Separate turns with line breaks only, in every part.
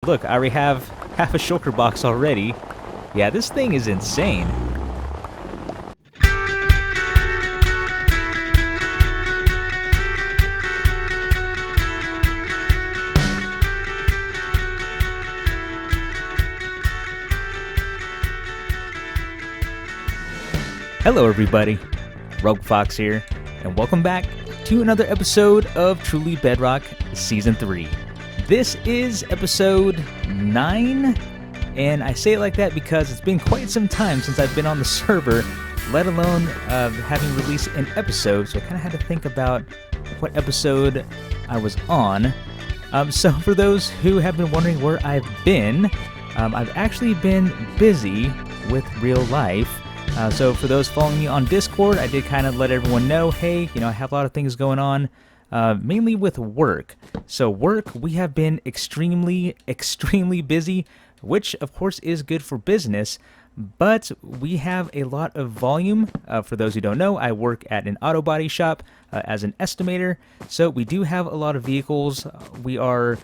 look, I already have half a Shulker Box already. Yeah, this thing is insane. Hello everybody, Rogue Fox here, and welcome back to another episode of Truly Bedrock Season 3. This is episode 9, and I say it like that because it's been quite some time since I've been on the server, let alone having released an episode, so I kind of had to think about what episode I was on. So for those who have been wondering where I've been, I've actually been busy with real life. So for those following me on Discord, I did kind of let everyone know, hey, I have a lot of things going on, mainly with work. So work, we have been extremely busy, which of course is good for business, but we have a lot of volume. For those who don't know, I work at an auto body shop as an estimator, so we do have a lot of vehicles. We are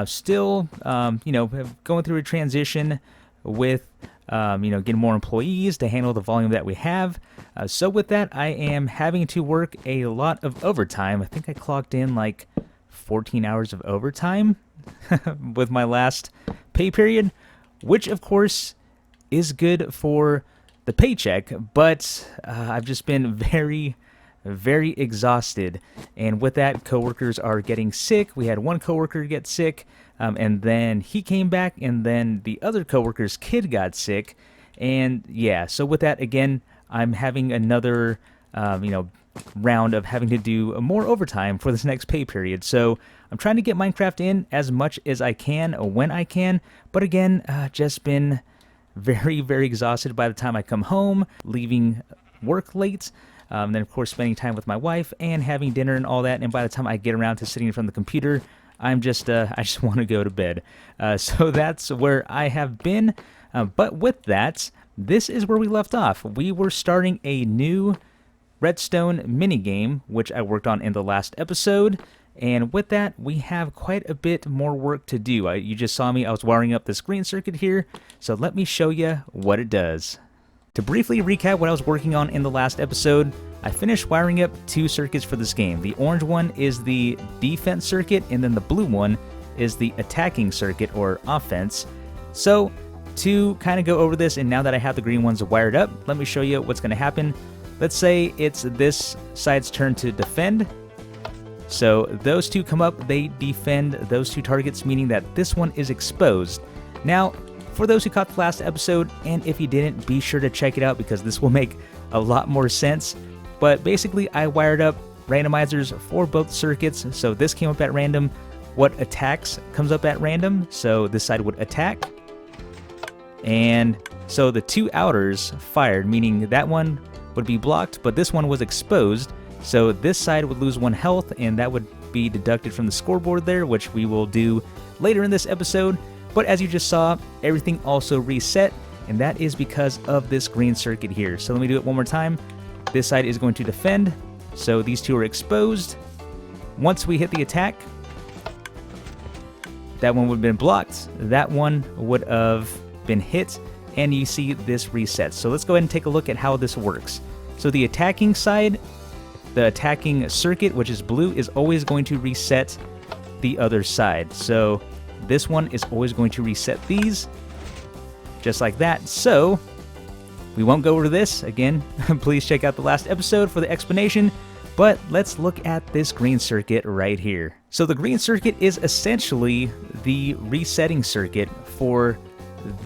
still, going through a transition with getting more employees to handle the volume that we have. So with that, I am having to work a lot of overtime. I think I clocked in like 14 hours of overtime with my last pay period, which of course is good for the paycheck, but I've just been very exhausted. And with that, coworkers are getting sick. We had one coworker get sick. And then he came back, and then the other coworker's kid got sick, and yeah, so with that, again, I'm having another, round of having to do more overtime for this next pay period, so I'm trying to get Minecraft in as much as I can when I can, but again, just been very exhausted by the time I come home, leaving work late, then of course spending time with my wife, and having dinner and all that, and by the time I get around to sitting in front of the computer, I just want to go to bed. So that's where I have been. But with that, this is where we left off. We were starting a new Redstone minigame, which I worked on in the last episode. And with that, we have quite a bit more work to do. You just saw me, I was wiring up this green circuit here. So let me show you what it does. To briefly recap what I was working on in the last episode, I finished wiring up 2 circuits for this game. The orange one is the defense circuit, and then the blue one is the attacking circuit, or offense. So, to kind of go over this, and now that I have the green ones wired up, let me show you what's going to happen. Let's say it's this side's turn to defend. So, those two come up, they defend those 2 targets, meaning that this one is exposed. Now, for those who caught the last episode, and if you didn't, be sure to check it out because this will make a lot more sense. But basically, I wired up randomizers for both circuits, so this came up at random. What attacks comes up at random, so this side would attack. And so the 2 outers fired, meaning that one would be blocked, but this one was exposed. So this side would lose 1 health, and that would be deducted from the scoreboard there, which we will do later in this episode. But as you just saw, everything also reset, and that is because of this green circuit here. So let me do it one more time. This side is going to defend, so these 2 are exposed. Once we hit the attack, that one would have been blocked, that one would have been hit, and you see this reset. So let's go ahead and take a look at how this works. So the attacking side, the attacking circuit, which is blue, is always going to reset the other side. So this one is always going to reset these, just like that. So we won't go over this again. Please check out the last episode for the explanation, but let's look at this green circuit right here. So the green circuit is essentially the resetting circuit for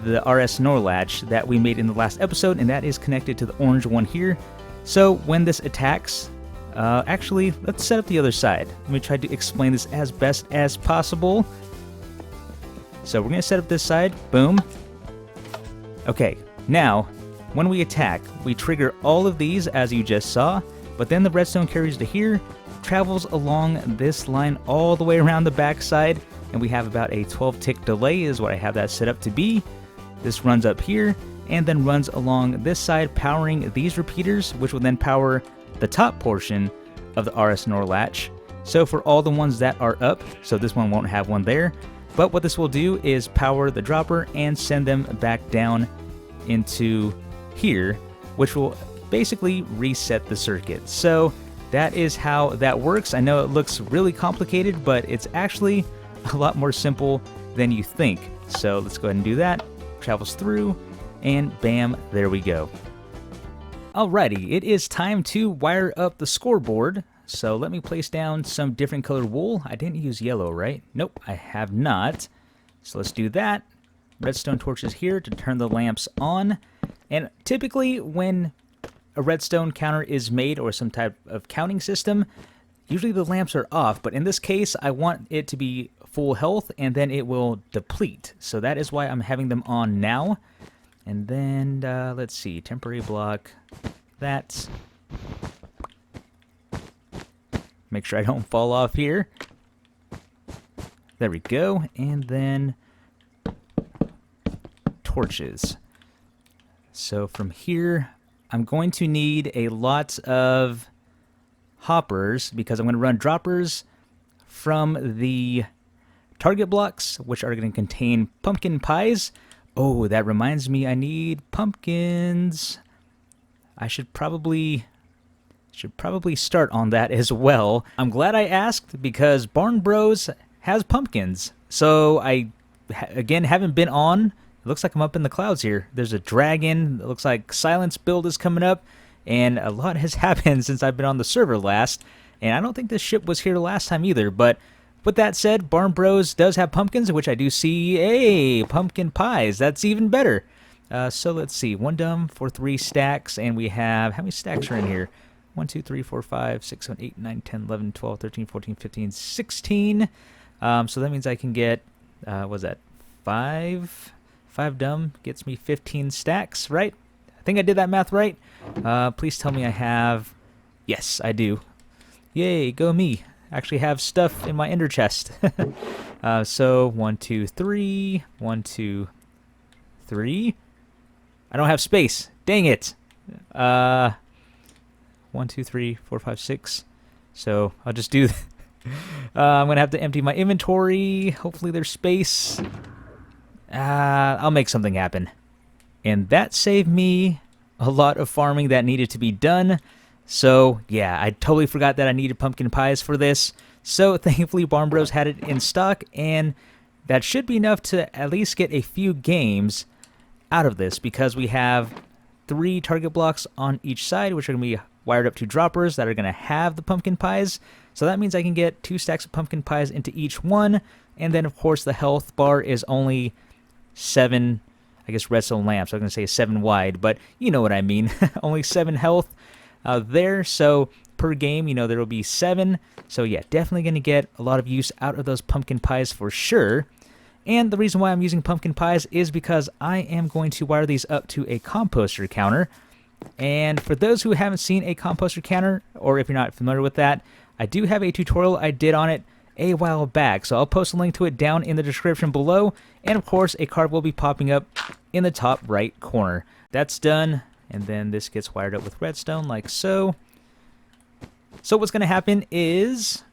the RS NOR latch that we made in the last episode, and that is connected to the orange one here. So when this attacks, actually, let's set up the other side. Let me try to explain this as best as possible. So we're going to set up this side, boom. Okay, now, when we attack, we trigger all of these as you just saw, but then the redstone carries to here, travels along this line all the way around the back side, and we have about a 12 tick delay is what I have that set up to be. This runs up here, and then runs along this side, powering these repeaters, which will then power the top portion of the RS NOR latch. So for all the ones that are up, so this one won't have one there, But what this will do is power the dropper and send them back down into here, which will basically reset the circuit. So that is how that works. I know it looks really complicated, but it's actually a lot more simple than you think. So let's go ahead and do that. Travels through, and bam, there we go. Alrighty, it is time to wire up the scoreboard. So let me place down some different colored wool. I didn't use yellow, right? Nope, I have not. So let's do that. Redstone torches here to turn the lamps on. And typically when a redstone counter is made, or some type of counting system, usually the lamps are off, but in this case I want it to be full health and then it will deplete. So that is why I'm having them on now. And then let's see, temporary block that. Make sure I don't fall off here. There we go. And then torches. So from here I'm going to need a lot of hoppers because I'm going to run droppers from the target blocks, which are going to contain pumpkin pies. Oh, that reminds me, I need pumpkins. I should probably start on that as well. I'm glad I asked because Barn Bros has pumpkins. So I, again, haven't been on. It looks like I'm up in the clouds here. There's a dragon. It looks like Silence build is coming up. And a lot has happened since I've been on the server last. And I don't think this ship was here last time either. But with that said, Barn Bros does have pumpkins, which I do see. Hey, pumpkin pies. That's even better. So let's see. 1 dumb for 3 stacks. And we have, how many stacks are in here? 1, 2, 3, 4, 5, 6, 7, 8, 9, 10, 11, 12, 13, 14, 15, 16. So that means I can get, what was that, 5 dumb gets me 15 stacks, right? I think I did that math right. Please tell me I have, yes, I do. Yay, go me. Actually have stuff in my ender chest. So 1, 2, 3, 1, 2, 3. I don't have space. Dang it. 1, 2, 3, 4, 5, 6. So I'll just do. I'm gonna have to empty my inventory. Hopefully there's space. I'll make something happen. And that saved me a lot of farming that needed to be done. So yeah, I totally forgot that I needed pumpkin pies for this. So thankfully Barn Bros had it in stock, and that should be enough to at least get a few games out of this, because we have 3 target blocks on each side, which are going to be wired up to droppers that are going to have the pumpkin pies. So that means I can get 2 stacks of pumpkin pies into each one. And then of course the health bar is only 7, I guess, redstone lamps. I was going to say 7 wide, but you know what I mean. Only 7 health there. So per game, you know, there will be 7. So yeah, definitely going to get a lot of use out of those pumpkin pies for sure. And the reason why I'm using pumpkin pies is because I am going to wire these up to a composter counter. And for those who haven't seen a composter counter, or if you're not familiar with that, I do have a tutorial I did on it a while back. So I'll post a link to it down in the description below. And of course, a card will be popping up in the top right corner. That's done. And then this gets wired up with redstone like so. So what's going to happen is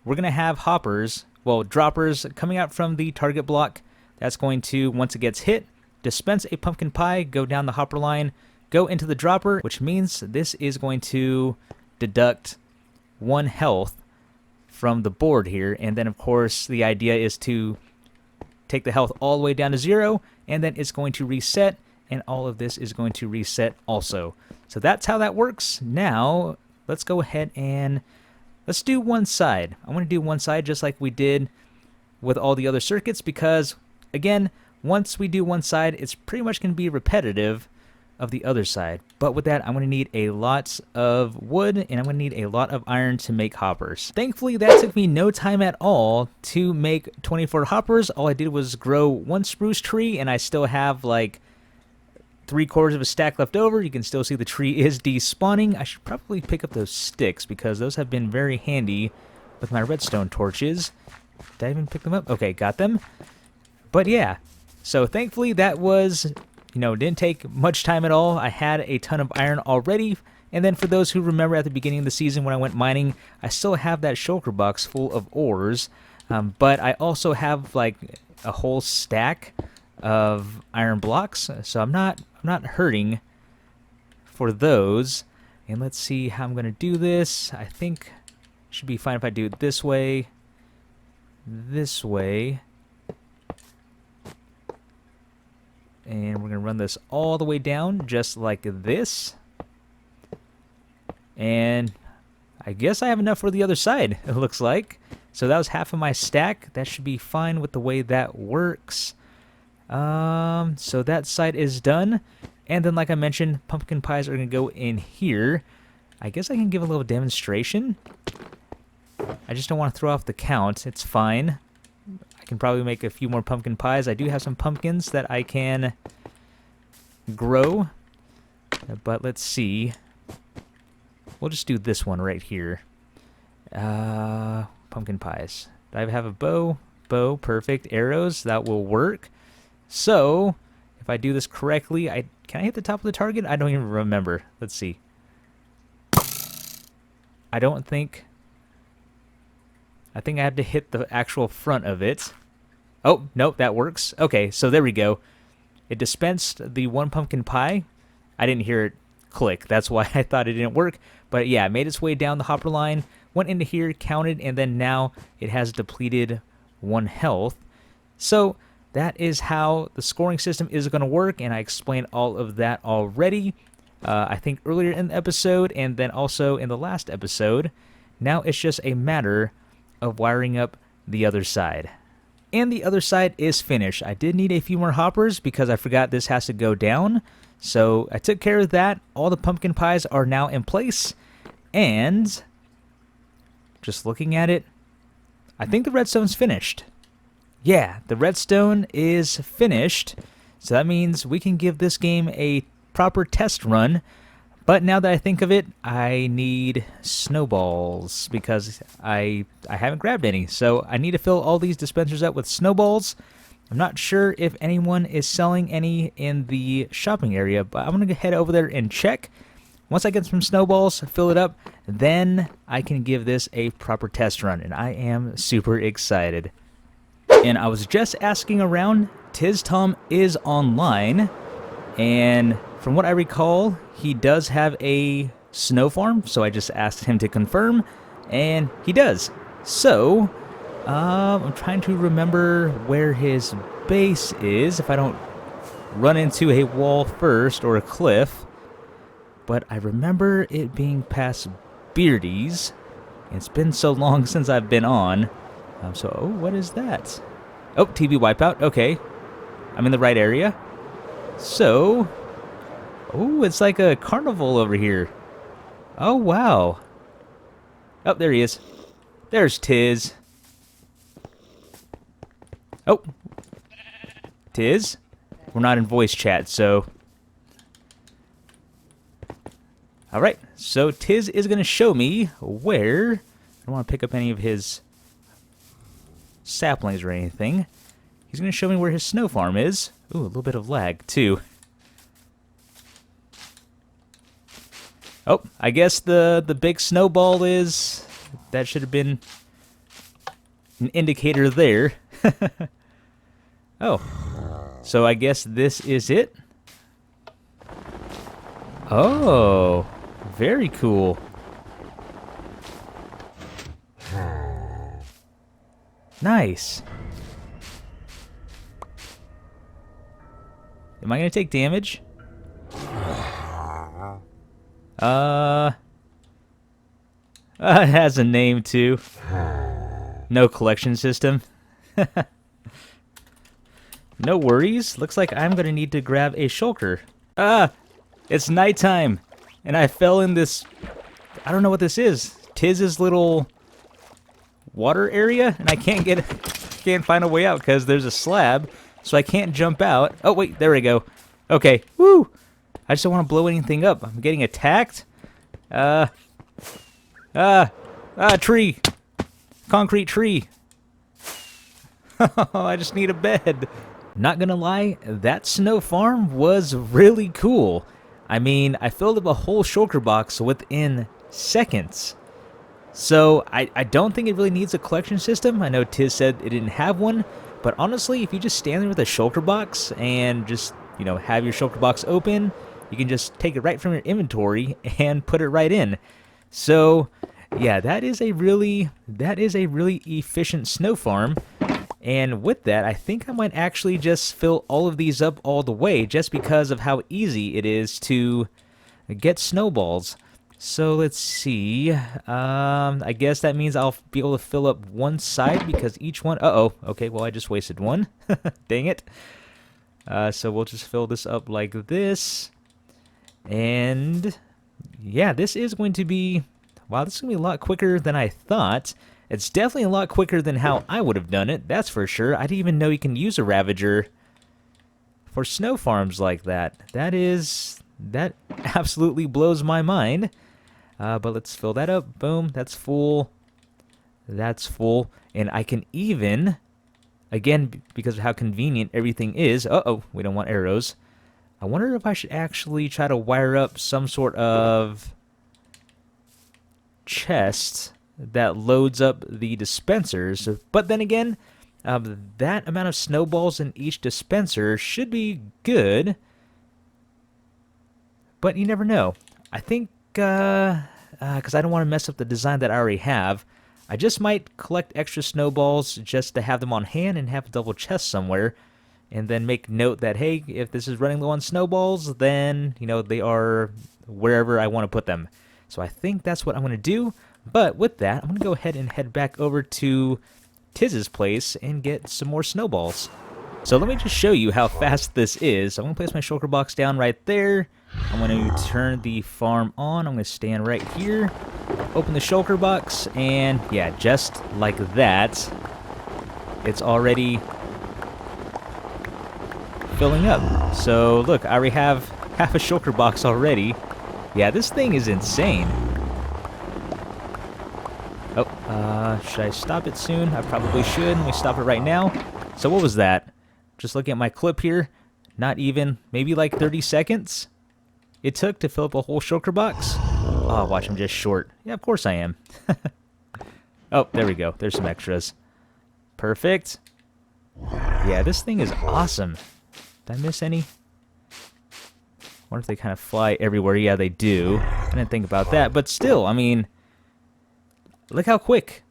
we're going to have hoppers, well, droppers coming out from the target block. That's going to, once it gets hit, dispense a pumpkin pie, go down the hopper line, go into the dropper, which means this is going to deduct 1 health from the board here. And then of course the idea is to take the health all the way down to 0, and then it's going to reset, and all of this is going to reset also. So that's how that works. Now let's go ahead and let's do one side. I want to do one side just like we did with all the other circuits, because again, once we do one side, it's pretty much going to be repetitive of the other side. But with that, I'm going to need a lot of wood, and I'm going to need a lot of iron to make hoppers. Thankfully, that took me no time at all to make 24 hoppers. All I did was grow 1 spruce tree, and I still have like 3/4 of a stack left over. You can still see the tree is despawning. I should probably pick up those sticks because those have been very handy with my redstone torches. Did I even pick them up? Okay, got them. But yeah, so thankfully that was, you know, didn't take much time at all. I had a ton of iron already. And then for those who remember at the beginning of the season when I went mining, I still have that shulker box full of ores. But I also have like a whole stack of iron blocks, so I'm not hurting for those. And let's see how I'm gonna do this. I think it should be fine if I do it this way, and we're gonna run this all the way down just like this. And I guess I have enough for the other side, it looks like. So that was half of my stack. That should be fine with the way that works. So that side is done. And then, like I mentioned, pumpkin pies are going to go in here. I guess I can give a little demonstration. I just don't want to throw off the count. It's fine. I can probably make a few more pumpkin pies. I do have some pumpkins that I can grow. But let's see. We'll just do this one right here. Pumpkin pies. Do I have a bow? Bow, perfect. Arrows, that will work. So, if I do this correctly, can I hit the top of the target? I don't even remember. Let's see. I think I have to hit the actual front of it. Oh, nope, that works. Okay, so there we go. It dispensed the one pumpkin pie. I didn't hear it click. That's why I thought it didn't work. But yeah, it made its way down the hopper line, went into here, counted, and then now it has depleted 1 health. So that is how the scoring system is going to work, and I explained all of that already, I think earlier in the episode, and then also in the last episode. Now it's just a matter of wiring up the other side. And the other side is finished. I did need a few more hoppers because I forgot this has to go down. So I took care of that. All the pumpkin pies are now in place. And just looking at it, I think the redstone's finished. Yeah, the redstone is finished. So that means we can give this game a proper test run. But now that I think of it, I need snowballs because I haven't grabbed any. So I need to fill all these dispensers up with snowballs. I'm not sure if anyone is selling any in the shopping area, but I'm going to head over there and check. Once I get some snowballs, fill it up, then I can give this a proper test run, and I am super excited. And I was just asking around, TizzTom is online, and from what I recall, he does have a snow farm, so I just asked him to confirm, and he does. So, I'm trying to remember where his base is, if I don't run into a wall first, or a cliff. But I remember it being past Beardy's. It's been so long since I've been on. Oh, what is that? Oh, TV wipeout. Okay. I'm in the right area. So, oh, it's like a carnival over here. Oh, wow. Oh, there he is. There's Tiz. Oh. Tiz? We're not in voice chat, so... Alright, so Tiz is going to show me where... I don't want to pick up any of his saplings or anything. He's going to show me where his snow farm is. Ooh, a little bit of lag, too. Oh, I guess the big snowball is... That should have been an indicator there. Oh, so I guess this is it? Oh, very cool. Nice. Am I going to take damage? It has a name too. No collection system. No worries. Looks like I'm going to need to grab a shulker. It's nighttime. And I fell in this... I don't know what this is. Tiz's little water area. And I can't find a way out because there's a slab. So I can't jump out. Oh, wait. There we go. Okay. Woo! I just don't want to blow anything up. I'm getting attacked. Tree. Concrete tree. I just need a bed. Not gonna lie, that snow farm was really cool. I mean, I filled up a whole shulker box within seconds. So I don't think it really needs a collection system. I know Tiz said it didn't have one, but honestly, if you just stand there with a shulker box and just, you know, have your shulker box open, you can just take it right from your inventory and put it right in. So yeah, that is a really efficient snow farm. And with that, I think I might actually just fill all of these up all the way just because of how easy it is to get snowballs. So let's see. I guess that means I'll be able to fill up one side because each one... Uh-oh. Okay, well, I just wasted one. Dang it. So we'll just fill this up like this. And yeah, this is going to be... Wow, this is going to be a lot quicker than I thought. It's definitely a lot quicker than how I would have done it, that's for sure. I didn't even know you can use a Ravager for snow farms like that. That absolutely blows my mind. But let's fill that up. Boom, that's full. That's full. And I can even, again, because of how convenient everything is... Uh-oh, we don't want arrows. I wonder if I should actually try to wire up some sort of chest that loads up the dispensers. But then again, that amount of snowballs in each dispenser should be good. But you never know. I think, because I don't want to mess up the design that I already have, I just might collect extra snowballs just to have them on hand and have a double chest somewhere. And then make note that, hey, if this is running low on snowballs, then, you know, they are wherever I want to put them. So I think that's what I'm going to do. But with that, I'm going to go ahead and head back over to Tiz's place and get some more snowballs. So let me just show you how fast this is. I'm going to place my shulker box down right there. I'm going to turn the farm on. I'm going to stand right here, open the shulker box, and yeah, just like that, it's already filling up. So look, I already have half a shulker box already. Yeah, this thing is insane. Oh, should I stop it soon? I probably should. Let me stop it right now. So what was that? Just looking at my clip here, not even, maybe like 30 seconds it took to fill up a whole shulker box. Oh, watch, I'm just short. Yeah, of course I am. Oh, there we go. There's some extras. Perfect. Yeah, this thing is awesome. Did I miss any? I wonder if they kind of fly everywhere. Yeah, they do. I didn't think about that. But still, I mean, look how quick.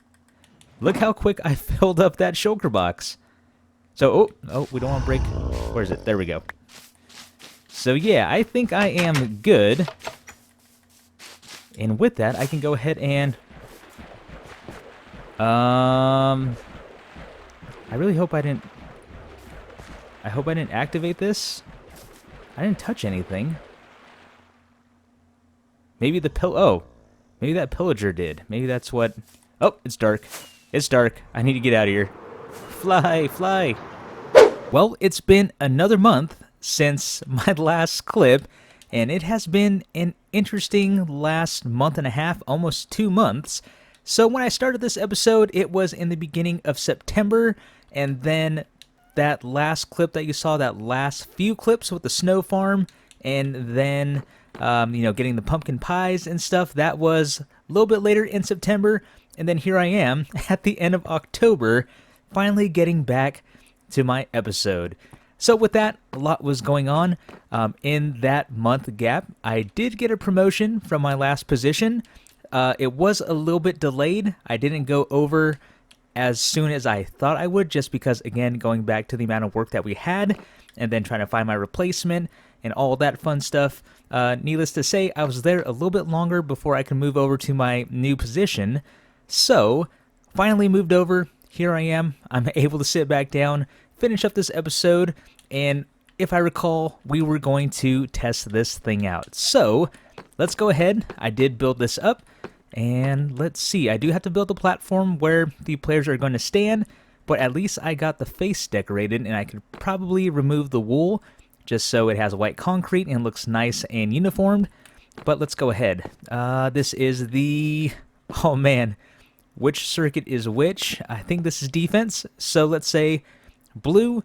Look how quick I filled up that shulker box. So, oh, we don't want to break. Where is it? There we go. So, yeah, I think I am good. And with that, I can go ahead and... I really hope I didn't... I hope I didn't activate this. I didn't touch anything. Maybe the oh, maybe that pillager did. Maybe that's what... Oh, it's dark. It's dark. I need to get out of here. Fly, fly. Well, it's been another month since my last clip, and it has been an interesting last month and a half, almost 2 months. So when I started this episode, it was in the beginning of September, and then that last clip that you saw, that last few clips with the snow farm, and then, you know, getting the pumpkin pies and stuff, that was a little bit later in September, and then here I am at the end of October, finally getting back to my episode. So with that, a lot was going on. In that month gap, I did get a promotion from my last position. It was a little bit delayed. I didn't go over as soon as I thought I would, just because, again, going back to the amount of work that we had, and then trying to find my replacement, and all that fun stuff. Needless to say, I was there a little bit longer before I could move over to my new position. So, finally moved over. Here I am. I'm able to sit back down, finish up this episode, and if I recall, we were going to test this thing out. So, let's go ahead. I did build this up, and let's see. I do have to build a platform where the players are going to stand, but at least I got the face decorated, and I could probably remove the wool just so it has white concrete and looks nice and uniformed. But let's go ahead. This is the... Oh, man. Which circuit is which? I think this is defense. So let's say blue,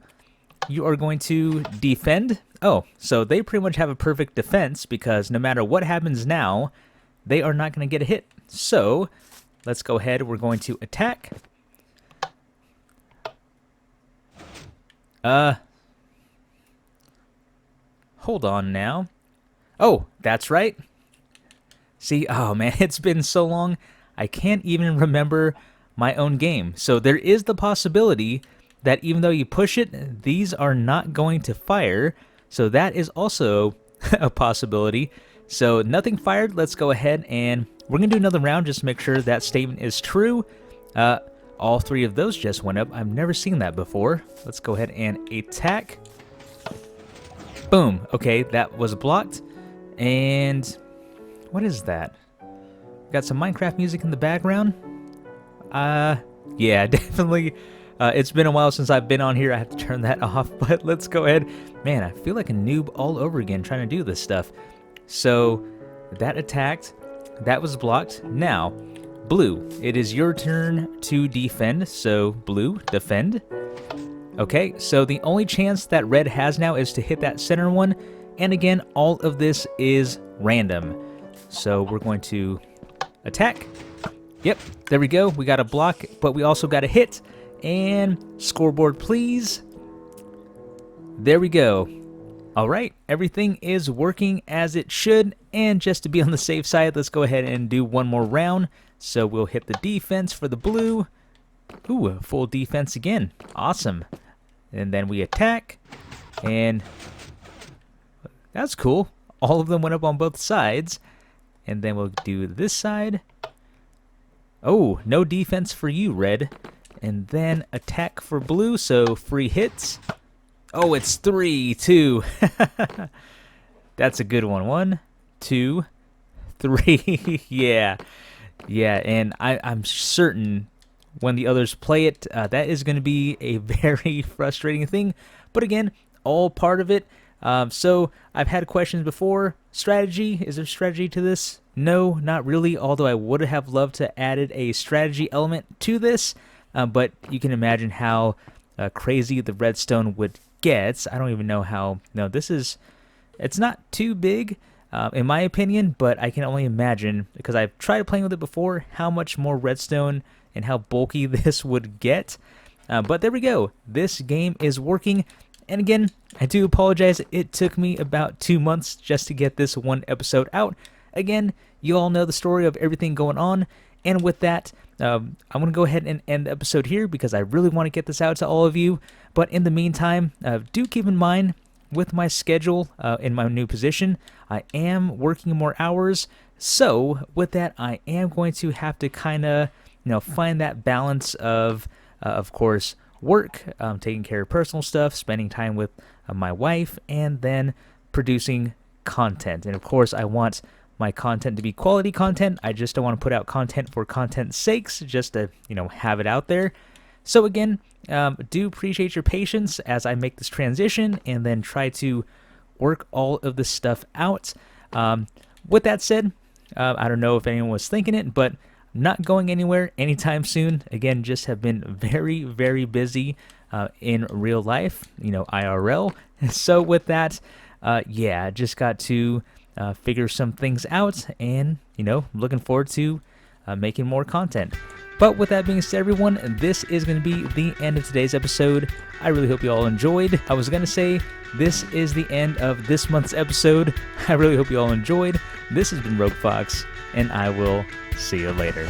you are going to defend. Oh, so they pretty much have a perfect defense because no matter what happens now, they are not going to get a hit. So let's go ahead. We're going to attack. Hold on now. Oh, that's right. See, oh man, it's been so long, I can't even remember my own game. So there is the possibility that even though you push it, these are not going to fire. So that is also a possibility. So nothing fired. Let's go ahead and we're going to do another round just to make sure that statement is true. All 3 of those just went up. I've never seen that before. Let's go ahead and attack. Boom. Okay, that was blocked. And what is that? Got some Minecraft music in the background. Yeah, definitely. It's been a while since I've been on here. I have to turn that off, but let's go ahead. Man, I feel like a noob all over again trying to do this stuff. So that attacked. That was blocked. Now, blue, it is your turn to defend. So blue, defend. Okay, so the only chance that red has now is to hit that center one. And again, all of this is random. So we're going to attack. Yep, there we go. We got a block, but we also got a hit. And scoreboard, please. There we go. All right, everything is working as it should. And just to be on the safe side, let's go ahead and do one more round. So we'll hit the defense for the blue. Ooh, full defense again. Awesome. And then we attack. And that's cool. All of them went up on both sides. And then we'll do this side. Oh, no defense for you, red. And then attack for blue, so free hits. Oh, it's 3, 2. That's a good one. 1, 2, 3. Yeah. Yeah, and I'm certain when the others play it, that is going to be a very frustrating thing. But again, all part of it. So I've had questions before. Strategy, is there strategy to this? No, not really, although I would have loved to added a strategy element to this. But you can imagine how crazy the redstone would get. I don't even know how. No, it's not too big in my opinion, but I can only imagine, because I've tried playing with it before, how much more redstone and how bulky this would get. But there we go. This game is working. And again, I do apologize. It took me about 2 months just to get this one episode out. Again, you all know the story of everything going on. And with that, I'm going to go ahead and end the episode here because I really want to get this out to all of you. But in the meantime, do keep in mind with my schedule in my new position, I am working more hours. So with that, I am going to have to kind of, find that balance of course, work, taking care of personal stuff, spending time with my wife, and then producing content. And of course, I want my content to be quality content. I just don't want to put out content for content's sakes, just to, have it out there. So again, do appreciate your patience as I make this transition and then try to work all of this stuff out. With that said, I don't know if anyone was thinking it, but I'm not going anywhere anytime soon. Again, just have been very, very busy in real life, IRL. So with that, just got to figure some things out, and looking forward to making more content. But with that being said, everyone, this is going to be the end of today's episode. I really hope you all enjoyed. I was going to say this is the end of this month's episode. I really hope you all enjoyed. This has been Rogue Fox, and I will see you later.